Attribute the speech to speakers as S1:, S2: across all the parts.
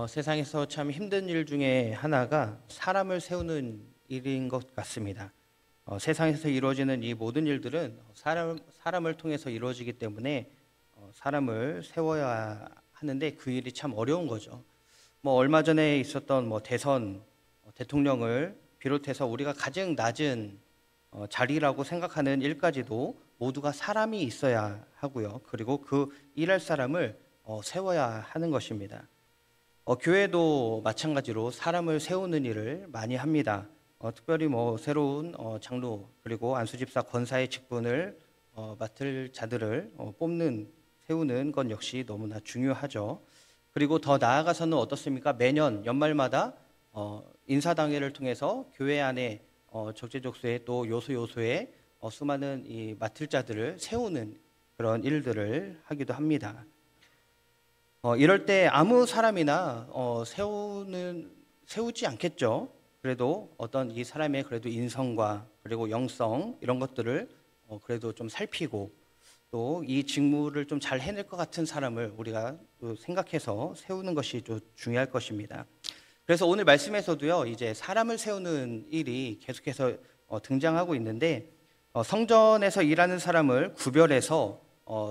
S1: 세상에서 참 힘든 일 중에 하나가 사람을 세우는 일인 것 같습니다. 세상에서 이루어지는 이 모든 일들은 사람을 통해서 이루어지기 때문에 사람을 세워야 하는데 그 일이 참 어려운 거죠. 뭐 얼마 전에 있었던 뭐 대선 대통령을 비롯해서 우리가 가장 낮은 자리라고 생각하는 일까지도 모두가 사람이 있어야 하고요. 그리고 그 일할 사람을 세워야 하는 것입니다. 교회도 마찬가지로 사람을 세우는 일을 많이 합니다. 특별히 뭐 새로운 장로 그리고 안수집사 권사의 직분을 맡을 자들을 세우는 건 역시 너무나 중요하죠. 그리고 더 나아가서는 어떻습니까? 매년 연말마다 인사당회를 통해서 교회 안에 적재적소에 또 요소요소에 수많은 이 맡을 자들을 세우는 그런 일들을 하기도 합니다. 이럴 때 아무 사람이나 세우지 않겠죠. 그래도 어떤 이 사람의 그래도 인성과 그리고 영성 이런 것들을 그래도 좀 살피고 또 이 직무를 좀 잘 해낼 것 같은 사람을 우리가 또 생각해서 세우는 것이 좀 중요할 것입니다. 그래서 오늘 말씀에서도요, 이제 사람을 세우는 일이 계속해서 등장하고 있는데 성전에서 일하는 사람을 구별해서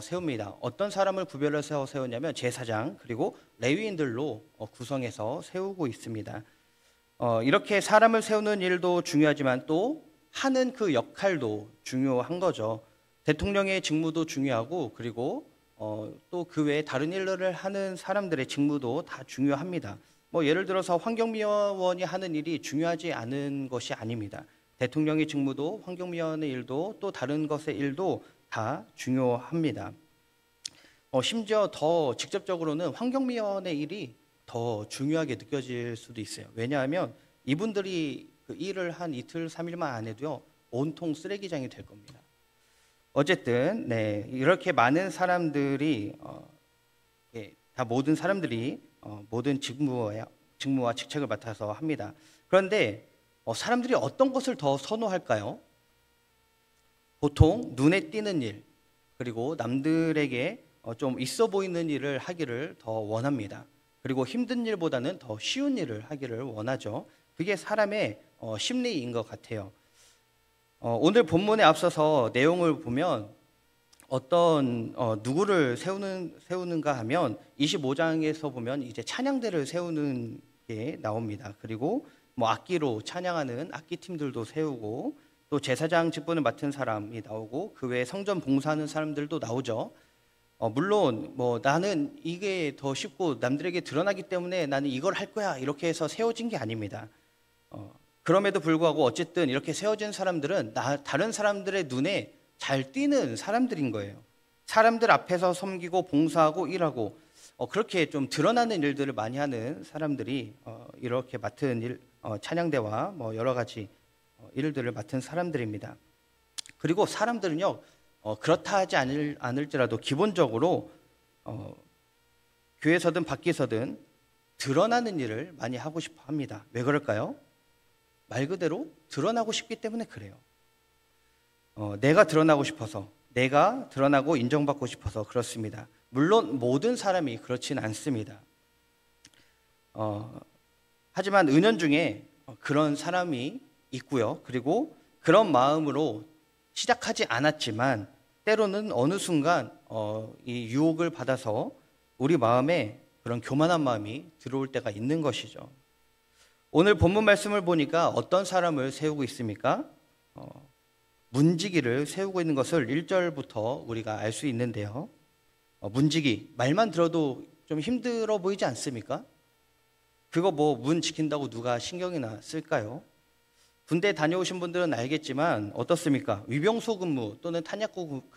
S1: 세웁니다. 어떤 사람을 구별해서 세우냐면 제사장 그리고 레위인들로 구성해서 세우고 있습니다. 이렇게 사람을 세우는 일도 중요하지만 또 하는 그 역할도 중요한 거죠. 대통령의 직무도 중요하고 그리고 또 그 외에 다른 일을 하는 사람들의 직무도 다 중요합니다. 뭐 예를 들어서 환경미화원이 하는 일이 중요하지 않은 것이 아닙니다. 대통령의 직무도 환경미화원의 일도 또 다른 것의 일도 다 중요합니다. 심지어 더 직접적으로는 환경미화원의 일이 더 중요하게 느껴질 수도 있어요. 왜냐하면 이분들이 그 일을 한 이틀, 3일만 안 해도요, 온통 쓰레기장이 될 겁니다. 어쨌든 네, 이렇게 많은 사람들이 다 모든 사람들이 모든 직무와 직책을 맡아서 합니다. 그런데 사람들이 어떤 것을 더 선호할까요? 보통 눈에 띄는 일 그리고 남들에게 좀 있어 보이는 일을 하기를 더 원합니다. 그리고 힘든 일보다는 더 쉬운 일을 하기를 원하죠. 그게 사람의 심리인 것 같아요. 오늘 본문에 앞서서 내용을 보면 어떤 누구를 세우는가 하면 25장에서 보면 이제 찬양대를 세우는 게 나옵니다. 그리고 뭐 악기로 찬양하는 악기팀들도 세우고 또 제사장 직분을 맡은 사람이 나오고 그 외에 성전 봉사하는 사람들도 나오죠. 물론 뭐 나는 이게 더 쉽고 남들에게 드러나기 때문에 나는 이걸 할 거야 이렇게 해서 세워진 게 아닙니다. 그럼에도 불구하고 어쨌든 이렇게 세워진 사람들은 다른 사람들의 눈에 잘 띄는 사람들인 거예요. 사람들 앞에서 섬기고 봉사하고 일하고 그렇게 좀 드러나는 일들을 많이 하는 사람들이 이렇게 맡은 일, 찬양대와 뭐 여러 가지 일들을 맡은 사람들입니다. 그리고 사람들은요, 그렇다 하지 않을지라도 기본적으로 교회에서든 밖에서든 드러나는 일을 많이 하고 싶어 합니다. 왜 그럴까요? 말 그대로 드러나고 싶기 때문에 그래요. 내가 드러나고 싶어서, 내가 드러나고 인정받고 싶어서 그렇습니다. 물론 모든 사람이 그렇진 않습니다. 하지만 은연중에 그런 사람이 있고요. 그리고 그런 마음으로 시작하지 않았지만 때로는 어느 순간 이 유혹을 받아서 우리 마음에 그런 교만한 마음이 들어올 때가 있는 것이죠. 오늘 본문 말씀을 보니까 어떤 사람을 세우고 있습니까? 문지기를 세우고 있는 것을 1절부터 우리가 알 수 있는데요. 문지기, 말만 들어도 좀 힘들어 보이지 않습니까? 그거 뭐 문 지킨다고 누가 신경이나 쓸까요? 군대 다녀오신 분들은 알겠지만 어떻습니까? 위병소 근무 또는 탄약고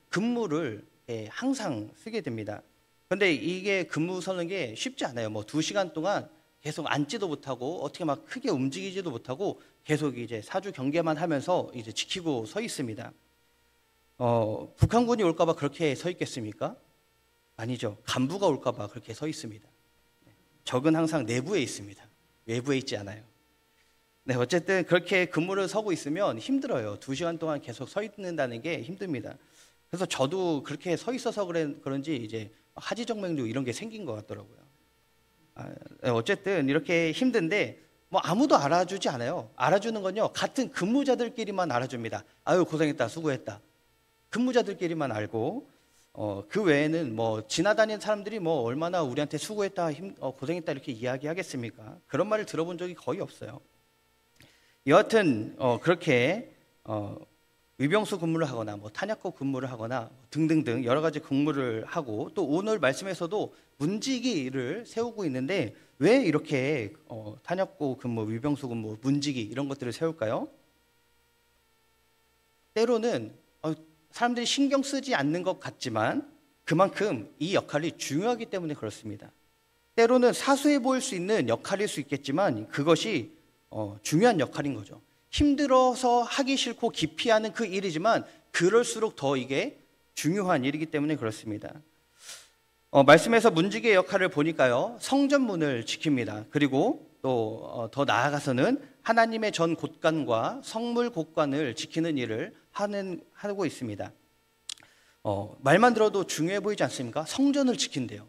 S1: 근무를 항상 쓰게 됩니다. 그런데 이게 근무 서는 게 쉽지 않아요. 뭐 2시간 동안 계속 앉지도 못하고 어떻게 막 크게 움직이지도 못하고 계속 이제 사주 경계만 하면서 이제 지키고 서 있습니다. 북한군이 올까봐 그렇게 서 있겠습니까? 아니죠. 간부가 올까봐 그렇게 서 있습니다. 적은 항상 내부에 있습니다. 외부에 있지 않아요. 네, 어쨌든 그렇게 근무를 서고 있으면 힘들어요. 2시간 동안 계속 서 있는다는 게 힘듭니다. 그래서 저도 그렇게 서 있어서 그런지 이제 하지정맥류 이런 게 생긴 것 같더라고요. 어쨌든 이렇게 힘든데 뭐 아무도 알아주지 않아요. 알아주는 건요, 같은 근무자들끼리만 알아줍니다. 아유, 고생했다, 수고했다. 근무자들끼리만 알고, 그 외에는 뭐 지나다니는 사람들이 뭐 얼마나 우리한테 수고했다, 고생했다 이렇게 이야기하겠습니까? 그런 말을 들어본 적이 거의 없어요. 여하튼 그렇게 위병수 근무를 하거나 뭐 탄약고 근무를 하거나 등등등 여러 가지 근무를 하고, 또 오늘 말씀에서도 문지기를 세우고 있는데 왜 이렇게 탄약고 근무, 위병수 근무, 문지기 이런 것들을 세울까요? 때로는 사람들이 신경 쓰지 않는 것 같지만 그만큼 이 역할이 중요하기 때문에 그렇습니다. 때로는 사소해 보일 수 있는 역할일 수 있겠지만 그것이 중요한 역할인 거죠. 힘들어서 하기 싫고 기피하는 그 일이지만 그럴수록 더 이게 중요한 일이기 때문에 그렇습니다. 말씀에서 문지기의 역할을 보니까요, 성전문을 지킵니다. 그리고 또 더 나아가서는 하나님의 전 곳간과 성물 곳간을 지키는 일을 하고 있습니다. 말만 들어도 중요해 보이지 않습니까? 성전을 지킨대요.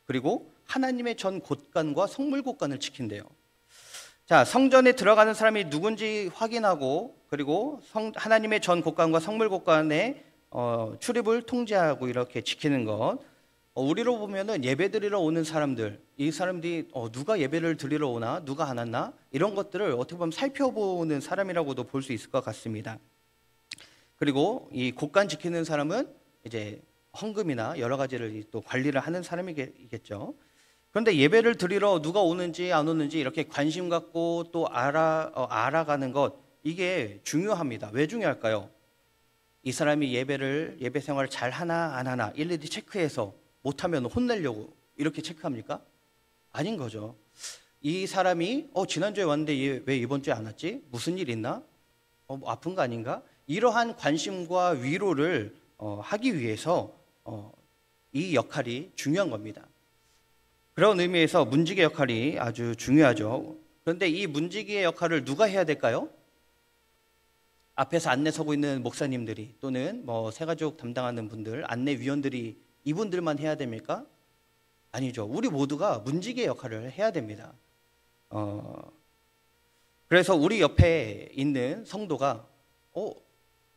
S1: 그리고 하나님의 전 곳간과 성물 곳간을 지킨대요. 자, 성전에 들어가는 사람이 누군지 확인하고, 그리고 하나님의 전 곳간과 성물 곳간의 출입을 통제하고 이렇게 지키는 것. 우리로 보면은 예배 드리러 오는 사람들, 이 사람들이 누가 예배를 드리러 오나, 누가 안 왔나, 이런 것들을 어떻게 보면 살펴보는 사람이라고도 볼 수 있을 것 같습니다. 그리고 이 곳간 지키는 사람은 이제 헌금이나 여러 가지를 또 관리를 하는 사람이겠죠. 그런데 예배를 드리러 누가 오는지 안 오는지 이렇게 관심 갖고 또 알아가는 것, 이게 중요합니다. 왜 중요할까요? 이 사람이 예배 생활을 잘 하나 안 하나 일일이 체크해서 못하면 혼내려고 이렇게 체크합니까? 아닌 거죠. 이 사람이 지난주에 왔는데 왜 이번 주에 안 왔지? 무슨 일 있나? 뭐 아픈 거 아닌가? 이러한 관심과 위로를 하기 위해서 이 역할이 중요한 겁니다. 그런 의미에서 문지기의 역할이 아주 중요하죠. 그런데 이 문지기의 역할을 누가 해야 될까요? 앞에서 안내 서고 있는 목사님들이, 또는 뭐 새가족 담당하는 분들, 안내위원들이 이분들만 해야 됩니까? 아니죠. 우리 모두가 문지기의 역할을 해야 됩니다. 그래서 우리 옆에 있는 성도가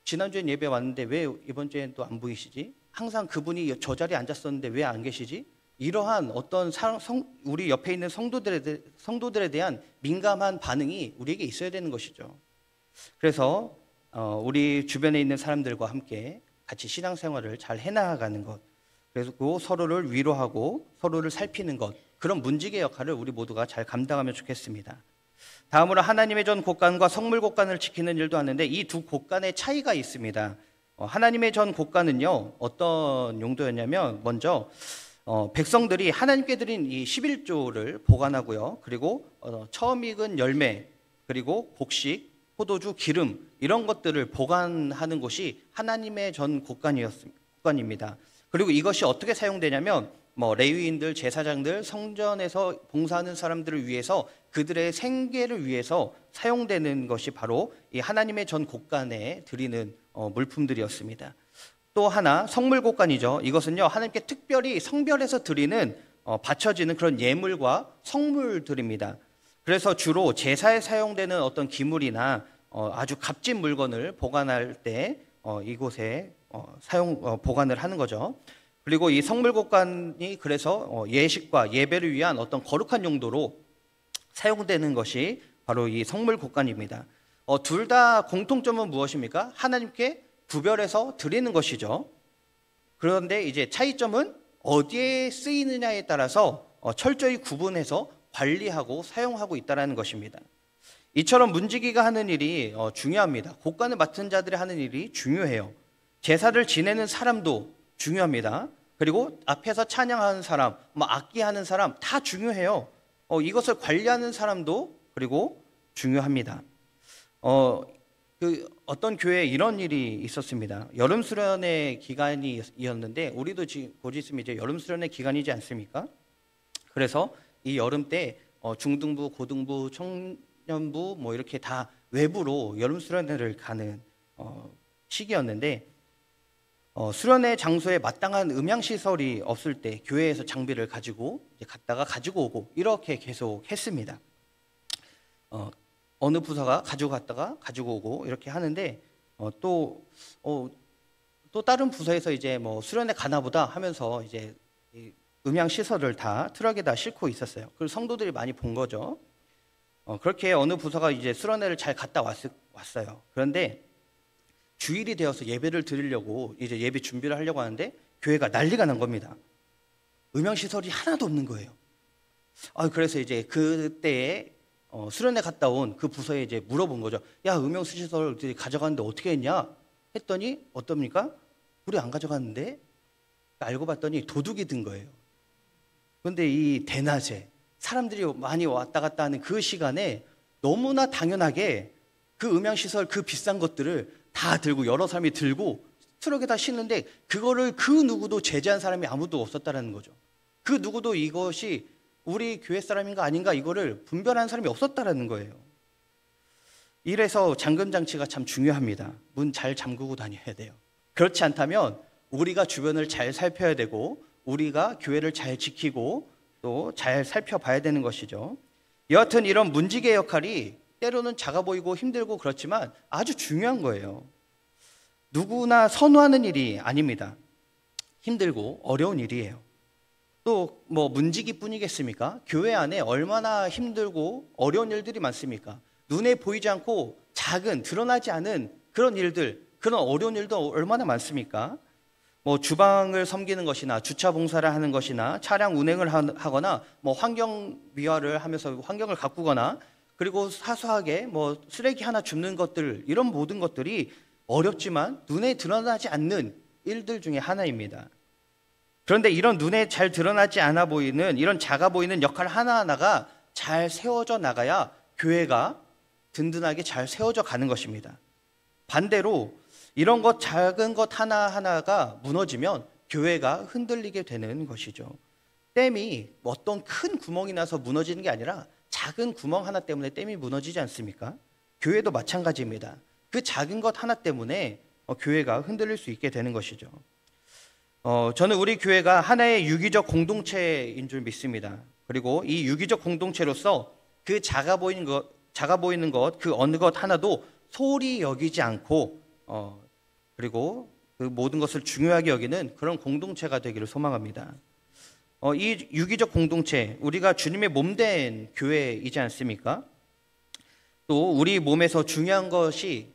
S1: 지난주엔 예배 왔는데 왜 이번 주엔 또 안 보이시지? 항상 그분이 저 자리에 앉았었는데 왜 안 계시지? 이러한 어떤 우리 옆에 있는 성도들에 대한 민감한 반응이 우리에게 있어야 되는 것이죠. 그래서 우리 주변에 있는 사람들과 함께 같이 신앙생활을 잘 해나가는 것, 그리고 서로를 위로하고 서로를 살피는 것, 그런 문지기의 역할을 우리 모두가 잘 감당하면 좋겠습니다. 다음으로 하나님의 전 곳간과 성물 곳간을 지키는 일도 하는데 이 두 곳간의 차이가 있습니다. 하나님의 전 곳간은요, 어떤 용도였냐면, 먼저 백성들이 하나님께 드린 이 11조를 보관하고요, 그리고 처음 익은 열매, 그리고 곡식, 포도주, 기름, 이런 것들을 보관하는 곳이 하나님의 전 곳간입니다. 그리고 이것이 어떻게 사용되냐면, 레위인들, 제사장들, 성전에서 봉사하는 사람들을 위해서, 그들의 생계를 위해서 사용되는 것이 바로 이 하나님의 전 곳간에 드리는 물품들이었습니다. 또 하나, 성물 곳간이죠. 이것은요, 하나님께 특별히 성별해서 드리는 바쳐지는 그런 예물과 성물들입니다. 그래서 주로 제사에 사용되는 어떤 기물이나 아주 값진 물건을 보관할 때 이곳에 보관을 하는 거죠. 그리고 이 성물 곳간이 그래서 예식과 예배를 위한 어떤 거룩한 용도로 사용되는 것이 바로 이 성물 곳간입니다. 둘 다 공통점은 무엇입니까? 하나님께 구별해서 드리는 것이죠. 그런데 이제 차이점은 어디에 쓰이느냐에 따라서 철저히 구분해서 관리하고 사용하고 있다는 것입니다. 이처럼 문지기가 하는 일이 중요합니다. 곳간을 맡은 자들이 하는 일이 중요해요. 제사를 지내는 사람도 중요합니다. 그리고 앞에서 찬양하는 사람, 악기하는 사람 다 중요해요. 이것을 관리하는 사람도 그리고 중요합니다. 어떤 교회에 이런 일이 있었습니다. 여름 수련의 기간이었는데, 우리도 지금 곧 있으면 이제 여름 수련의 기간이지 않습니까? 그래서 이 여름 때 중등부, 고등부, 청년부 이렇게 다 외부로 여름 수련회를 가는 시기였는데, 수련회 장소에 마땅한 음향 시설이 없을 때 교회에서 장비를 가지고 이제 갔다가 가지고 오고 이렇게 계속 했습니다. 어느 부서가 가지고 갔다가 가지고 오고 이렇게 하는데 또 다른 부서에서 이제 뭐 수련회 가나 보다 하면서 이제 이 음향 시설을 다 트럭에다 싣고 있었어요. 그걸 성도들이 많이 본 거죠. 그렇게 어느 부서가 이제 수련회를 잘 갔다 왔어요. 그런데 주일이 되어서 예배를 드리려고 이제 예배 준비를 하려고 하는데 교회가 난리가 난 겁니다. 음향 시설이 하나도 없는 거예요. 그래서 이제 그때에 수련회 갔다 온 그 부서에 이제 물어본 거죠. 야, 음향 시설 가져갔는데 어떻게 했냐? 했더니 어떻습니까? 우리 안 가져갔는데. 알고 봤더니 도둑이 든 거예요. 그런데 이 대낮에 사람들이 많이 왔다 갔다 하는 그 시간에 너무나 당연하게 그 음향 시설 그 비싼 것들을 다 들고 여러 사람이 들고 트럭에다 싣는데 그거를 그 누구도 제재한 사람이 아무도 없었다라는 거죠. 그 누구도 이것이 우리 교회 사람인가 아닌가 이거를 분별하는 사람이 없었다라는 거예요. 이래서 잠금 장치가 참 중요합니다. 문 잘 잠그고 다녀야 돼요. 그렇지 않다면 우리가 주변을 잘 살펴야 되고 우리가 교회를 잘 지키고 또 잘 살펴봐야 되는 것이죠. 여하튼 이런 문지기의 역할이 때로는 작아 보이고 힘들고 그렇지만 아주 중요한 거예요. 누구나 선호하는 일이 아닙니다. 힘들고 어려운 일이에요. 또 뭐 문지기뿐이겠습니까? 교회 안에 얼마나 힘들고 어려운 일들이 많습니까? 눈에 보이지 않고 작은 드러나지 않은 그런 일들, 그런 어려운 일도 얼마나 많습니까? 뭐 주방을 섬기는 것이나 주차 봉사를 하는 것이나 차량 운행을 하거나 뭐 환경 미화를 하면서 환경을 가꾸거나 그리고 사소하게 뭐 쓰레기 하나 줍는 것들, 이런 모든 것들이 어렵지만 눈에 드러나지 않는 일들 중에 하나입니다. 그런데 이런 눈에 잘 드러나지 않아 보이는 이런 작아 보이는 역할 하나하나가 잘 세워져 나가야 교회가 든든하게 잘 세워져 가는 것입니다. 반대로 이런 것 작은 것 하나하나가 무너지면 교회가 흔들리게 되는 것이죠. 댐이 어떤 큰 구멍이 나서 무너지는 게 아니라 작은 구멍 하나 때문에 댐이 무너지지 않습니까? 교회도 마찬가지입니다. 그 작은 것 하나 때문에 교회가 흔들릴 수 있게 되는 것이죠. 저는 우리 교회가 하나의 유기적 공동체인 줄 믿습니다. 그리고 이 유기적 공동체로서 그 작아 보이는 것, 그 어느 것 하나도 소홀히 여기지 않고 그리고 그 모든 것을 중요하게 여기는 그런 공동체가 되기를 소망합니다. 이 유기적 공동체, 우리가 주님의 몸된 교회이지 않습니까? 또 우리 몸에서 중요한 것이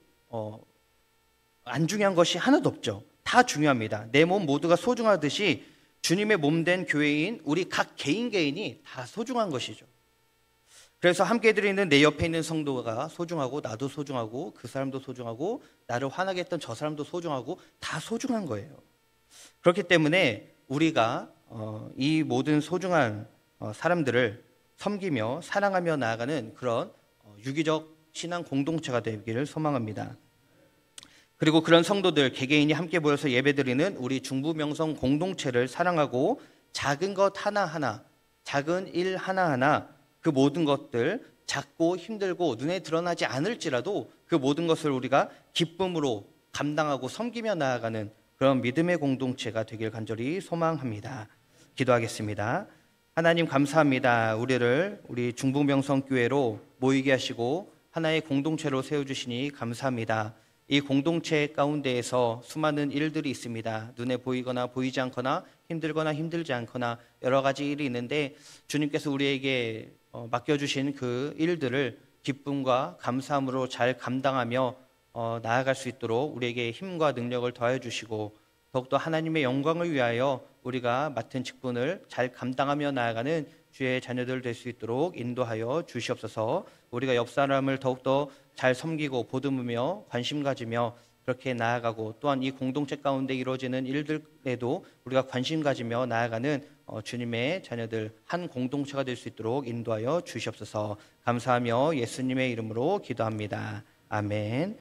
S1: 안 중요한 것이 하나도 없죠. 다 중요합니다. 내 몸 모두가 소중하듯이 주님의 몸된 교회인 우리 각 개인이 다 소중한 것이죠. 그래서 함께 드리는 내 옆에 있는 성도가 소중하고 나도 소중하고 그 사람도 소중하고 나를 화나게 했던 저 사람도 소중하고 다 소중한 거예요. 그렇기 때문에 우리가 이 모든 소중한 사람들을 섬기며 사랑하며 나아가는 그런 유기적 신앙 공동체가 되기를 소망합니다. 그리고 그런 성도들 개개인이 함께 모여서 예배드리는 우리 중부명성 공동체를 사랑하고 작은 것 하나하나, 작은 일 하나하나 그 모든 것들 작고 힘들고 눈에 드러나지 않을지라도 그 모든 것을 우리가 기쁨으로 감당하고 섬기며 나아가는 그런 믿음의 공동체가 되길 간절히 소망합니다. 기도하겠습니다. 하나님 감사합니다. 우리 중부명성교회로 모이게 하시고 하나의 공동체로 세워주시니 감사합니다. 이 공동체 가운데에서 수많은 일들이 있습니다. 눈에 보이거나 보이지 않거나 힘들거나 힘들지 않거나 여러 가지 일이 있는데 주님께서 우리에게 맡겨주신 그 일들을 기쁨과 감사함으로 잘 감당하며 나아갈 수 있도록 우리에게 힘과 능력을 더해 주시고 더욱더 하나님의 영광을 위하여 우리가 맡은 직분을 잘 감당하며 나아가는 주의 자녀들 될 수 있도록 인도하여 주시옵소서. 우리가 옆 사람을 더욱더 잘 섬기고 보듬으며 관심 가지며 그렇게 나아가고 또한 이 공동체 가운데 이루어지는 일들에도 우리가 관심 가지며 나아가는 주님의 자녀들 한 공동체가 될 수 있도록 인도하여 주시옵소서. 감사하며 예수님의 이름으로 기도합니다. 아멘.